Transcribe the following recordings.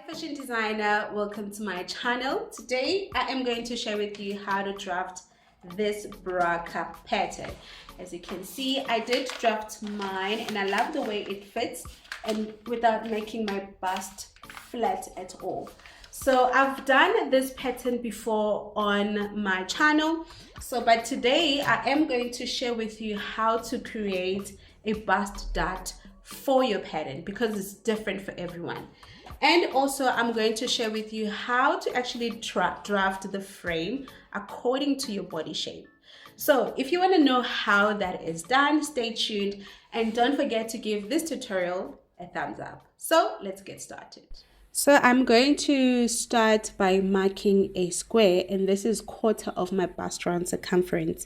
Fashion designer, welcome to my channel. Today I am going to share with you how to draft this bra cap pattern. As you can see, I did draft mine and I love the way it fits and without making my bust flat at all. So I've done this pattern before on my channel, but today I am going to share with you how to create a bust dart for your pattern because it's different for everyone. And also I'm going to share with you how to actually draft the frame according to your body shape. So if you want to know how that is done, stay tuned and don't forget to give this tutorial a thumbs up. So let's get started. So I'm going to start by marking a square, and this is quarter of my bust round circumference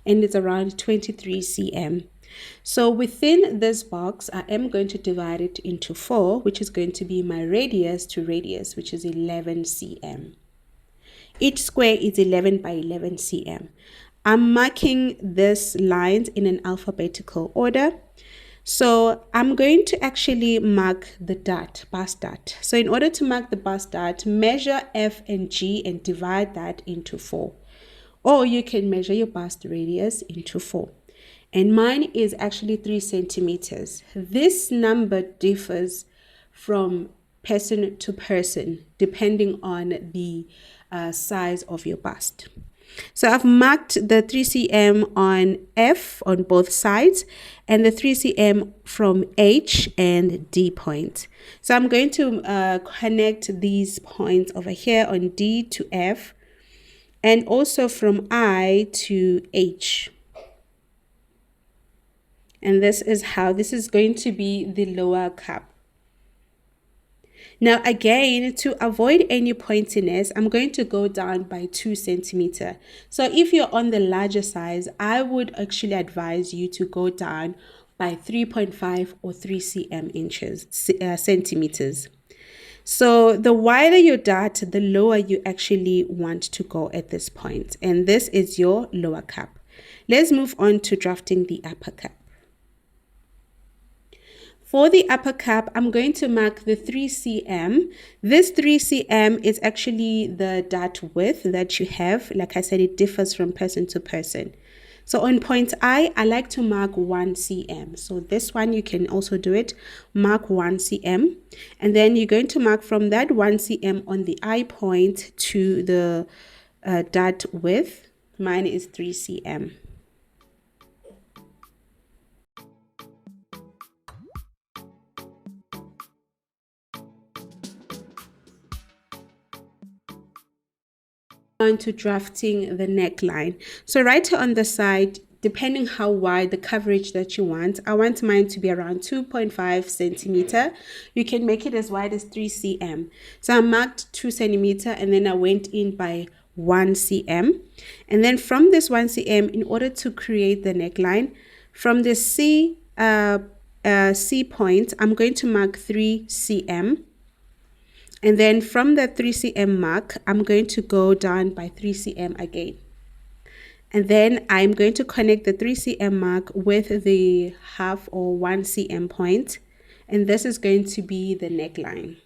and it's around 23 cm. So within this box, I am going to divide it into 4, which is going to be my radius to radius, which is 11 cm. Each square is 11 by 11 cm. I'm marking these lines in an alphabetical order. So I'm going to actually mark the dart, bust dart. So in order to mark the bust dart, measure F and G and divide that into 4. Or you can measure your bust radius into 4. And mine is actually 3 centimeters. This number differs from person to person depending on the size of your bust. So I've marked the 3 cm on F on both sides and the 3 cm from H and D point. So I'm going to connect these points over here on D to F and also from I to H. And this is going to be the lower cap. Now again, to avoid any pointiness, I'm going to go down by 2 centimeters. So if you're on the larger size, I would actually advise you to go down by 3.5 or 3 centimeters. So the wider your dart, the lower you actually want to go at this point. And this is your lower cap. Let's move on to drafting the upper cap. For the upper cap, I'm going to mark the 3 cm. This 3 cm is actually the dart width that you have. Like I said, it differs from person to person. So on point I like to mark 1 cm. So this one, you can also do it. Mark 1 cm. And then you're going to mark from that 1 cm on the I point to the dart width. Mine is 3 cm. On to drafting the neckline. So right here on the side, depending how wide the coverage that you want, I want mine to be around 2.5 centimeter. You can make it as wide as 3 cm. So I marked 2 centimeter and then I went in by 1 cm. And then from this 1 cm, in order to create the neckline, from the C point, I'm going to mark 3 cm. And then from the 3 cm mark, I'm going to go down by 3 cm again. And then I'm going to connect the 3 cm mark with the half or 1 cm point. And this is going to be the neckline.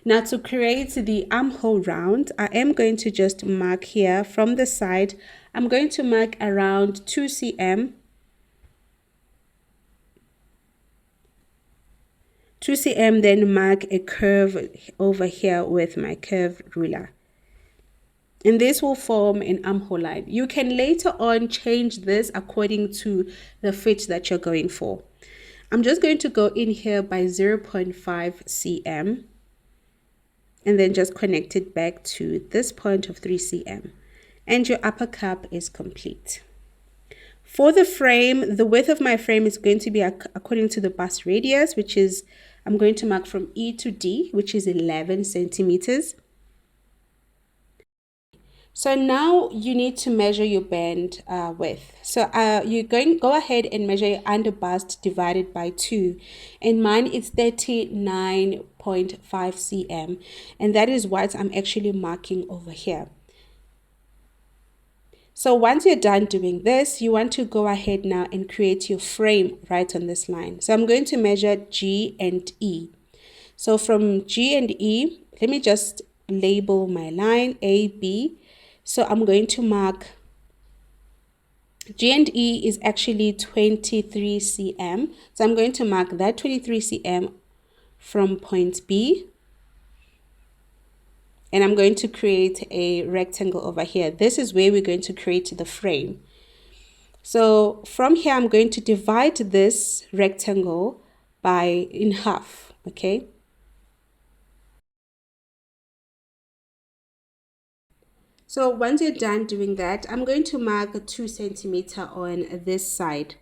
Now to create the armhole round, I am going to just mark here from the side. I'm going to mark around 2 cm. 2 cm, then mark a curve over here with my curve ruler. And this will form an armhole line. You can later on change this according to the fit that you're going for. I'm just going to go in here by 0.5 cm and then just connect it back to this point of 3 cm. And your upper cap is complete. For the frame, the width of my frame is going to be according to the bust radius, which is, I'm going to mark from E to D, which is 11 centimeters. So now you need to measure your band width. So go ahead and measure your under bust divided by 2. And mine is 39.5 cm. And that is what I'm actually marking over here. So once you're done doing this, you want to go ahead now and create your frame right on this line. So I'm going to measure G and E. So from G and E, let me just label my line A, B. So I'm going to mark G and E is actually 23 cm. So I'm going to mark that 23 cm from point B. And I'm going to create a rectangle over here. This is where we're going to create the frame. So from here, I'm going to divide this rectangle in half, okay? So once you're done doing that, I'm going to mark 2 centimeter on this side.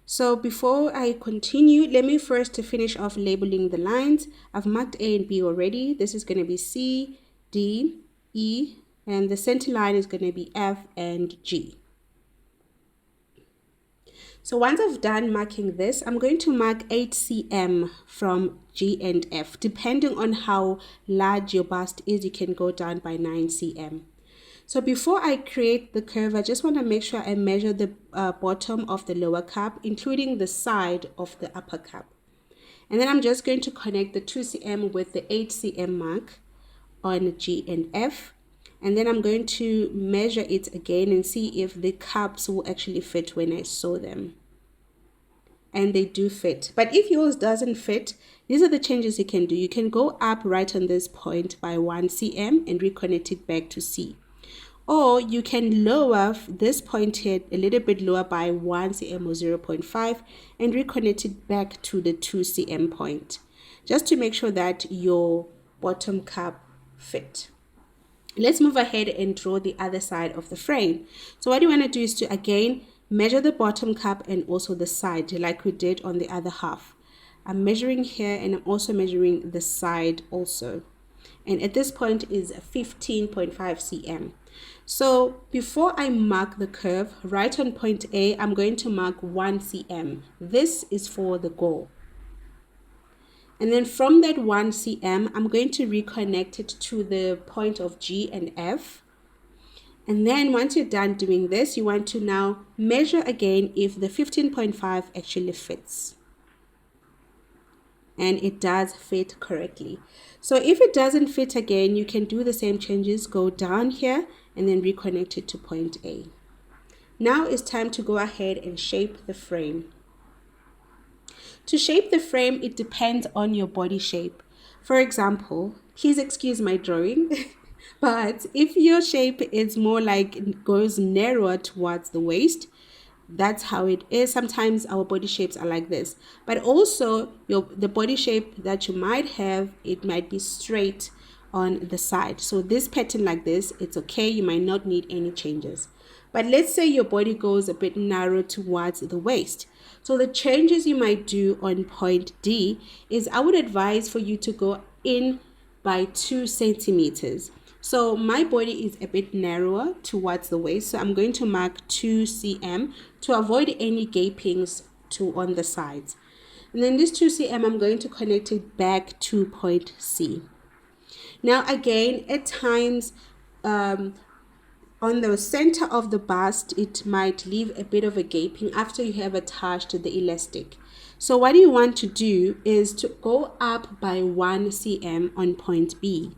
So before I continue, let me first finish off labeling the lines. I've marked A and B already. This is going to be C, D, E, and the center line is going to be F and G. So once I've done marking this, I'm going to mark 8 cm from G and F. Depending on how large your bust is, you can go down by 9 cm. So before I create the curve, I just want to make sure I measure the bottom of the lower cup, including the side of the upper cup. And then I'm just going to connect the 2 cm with the 8 cm mark on G and F. And then I'm going to measure it again and see if the cups will actually fit when I sew them. And they do fit. But if yours doesn't fit, these are the changes you can do. You can go up right on this point by 1 cm and reconnect it back to C. Or you can lower this point here a little bit lower by 1 cm or 0.5 and reconnect it back to the 2 cm point, just to make sure that your bottom cup fit. Let's move ahead and draw the other side of the frame. So what you want to do is to again measure the bottom cup and also the side like we did on the other half. I'm measuring here and I'm also measuring the side also. And at this point is 15.5 cm. So before I mark the curve, right on point A, I'm going to mark 1 cm. This is for the goal. And then from that 1 cm, I'm going to reconnect it to the point of G and F. And then once you're done doing this, you want to now measure again if the 15.5 actually fits. And it does fit correctly. So if it doesn't fit again, you can do the same changes, go down here and then reconnect it to point A. Now it's time to go ahead and shape the frame. To shape the frame, it depends on your body shape. For example, please excuse my drawing, but if your shape is more like goes narrower towards the waist, that's how it is. Sometimes our body shapes are like this, but also the body shape that you might have, it might be straight on the side. So this pattern like this, it's okay. You might not need any changes. But let's say your body goes a bit narrow towards the waist. So the changes you might do on point D is I would advise for you to go in by 2 centimeters. So my body is a bit narrower towards the waist, so I'm going to mark 2 cm to avoid any gapings on the sides. And then this 2 cm, I'm going to connect it back to point C. Now again, at times, on the center of the bust, it might leave a bit of a gaping after you have attached the elastic. So what you want to do is to go up by 1 cm on point B.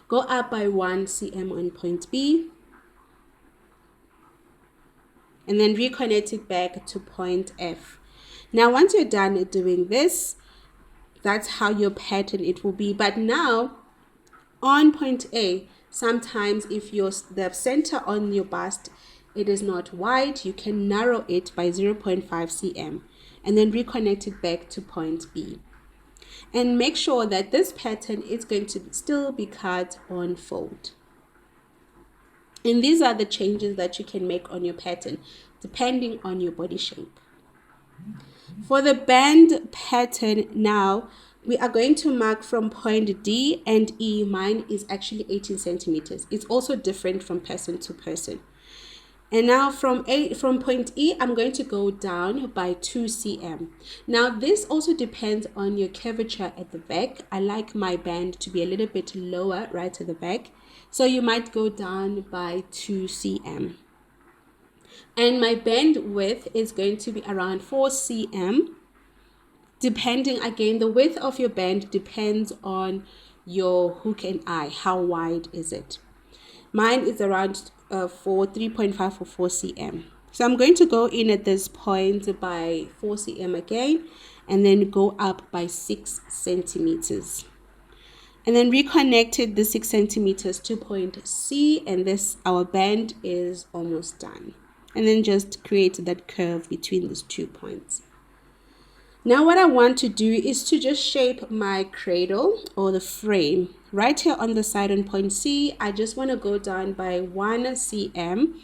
Go up by 1 cm on point B. And then reconnect it back to point F. Now once you're done doing this, that's how your pattern it will be. But now on point A, sometimes if the center on your bust it is not wide, you can narrow it by 0.5 cm and then reconnect it back to point B. And make sure that this pattern is going to still be cut on fold. And these are the changes that you can make on your pattern depending on your body shape. For the band pattern now, we are going to mark from point D and E. Mine is actually 18 centimeters. It's also different from person to person. And now from point E, I'm going to go down by 2 cm. Now this also depends on your curvature at the back. I like my band to be a little bit lower right at the back. So you might go down by 2 cm. And my band width is going to be around 4 cm depending, again, the width of your band depends on your hook and eye. How wide is it? Mine is around 3.5 or 4 cm. So I'm going to go in at this point by 4 cm again, and then go up by 6 centimeters. And then reconnected the 6 centimeters to point C, and this, our band is almost done. And then just create that curve between these 2 points. Now what I want to do is to just shape my cradle or the frame. Right here on the side on point C, I just want to go down by 1 cm.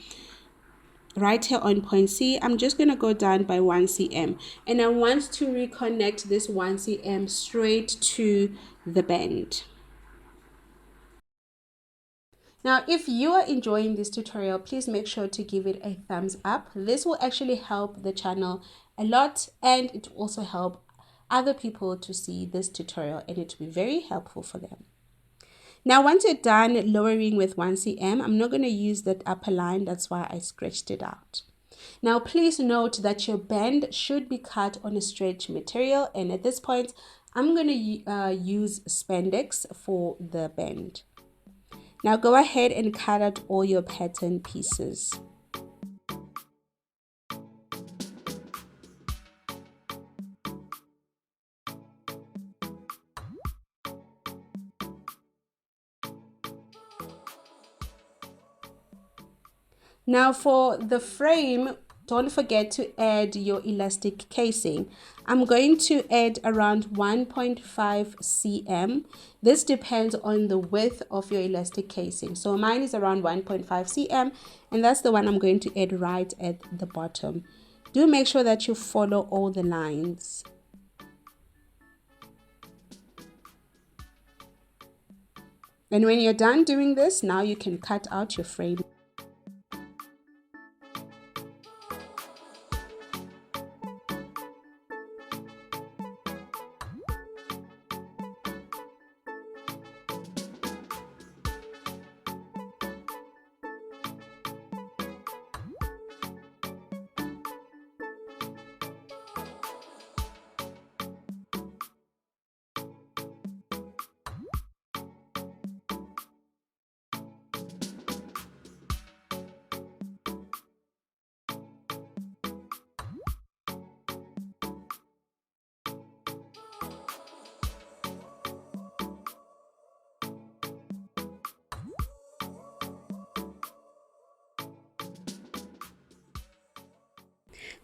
Right here on point C, I'm just going to go down by 1 cm. And I want to reconnect this 1 cm straight to the bend. Now, if you are enjoying this tutorial, please make sure to give it a thumbs up. This will actually help the channel a lot, and it will also help other people to see this tutorial, and it will be very helpful for them. Now, once you're done lowering with 1 cm, I'm not going to use that upper line. That's why I scratched it out. Now, please note that your band should be cut on a stretch material, and at this point, I'm going to use spandex for the band. Now go ahead and cut out all your pattern pieces. Now for the frame, don't forget to add your elastic casing. I'm going to add around 1.5 cm. This depends on the width of your elastic casing. So mine is around 1.5 cm, and that's the one I'm going to add right at the bottom. Do make sure that you follow all the lines. And when you're done doing this, now you can cut out your frame.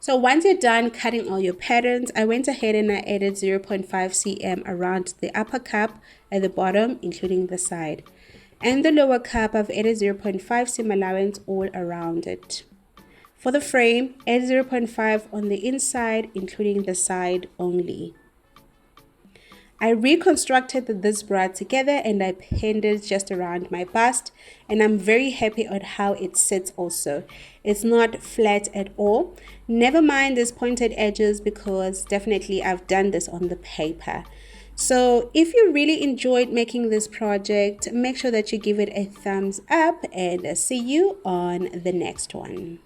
So once you're done cutting all your patterns, I went ahead and I added 0.5 cm around the upper cup at the bottom, including the side. And the lower cup, I've added 0.5 cm allowance all around it. For the frame, add 0.5 on the inside, including the side only. I reconstructed this bra together and I pinned it just around my bust, and I'm very happy at how it sits also. It's not flat at all. Never mind these pointed edges, because definitely I've done this on the paper. So if you really enjoyed making this project, make sure that you give it a thumbs up, and see you on the next one.